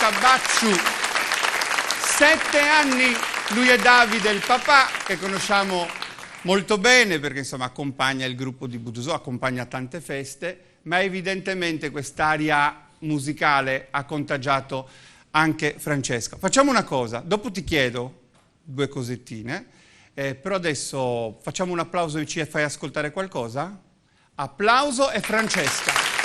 Francesca Bacciu. 7 anni, lui è Davide, il papà, che conosciamo molto bene perché insomma accompagna il gruppo di Butusò, accompagna tante feste, ma evidentemente quest'aria musicale ha contagiato anche Francesca. Facciamo una cosa, dopo ti chiedo 2 cosettine, però adesso facciamo un applauso e ci fai ascoltare qualcosa? Applauso e Francesca.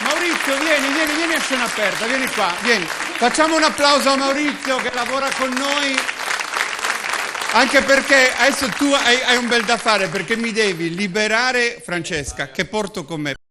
Maurizio, vieni a scena aperta, vieni qua, vieni. Facciamo un applauso a Maurizio che lavora con noi, anche perché adesso tu hai un bel da fare, perché mi devi liberare Francesca, che porto con me.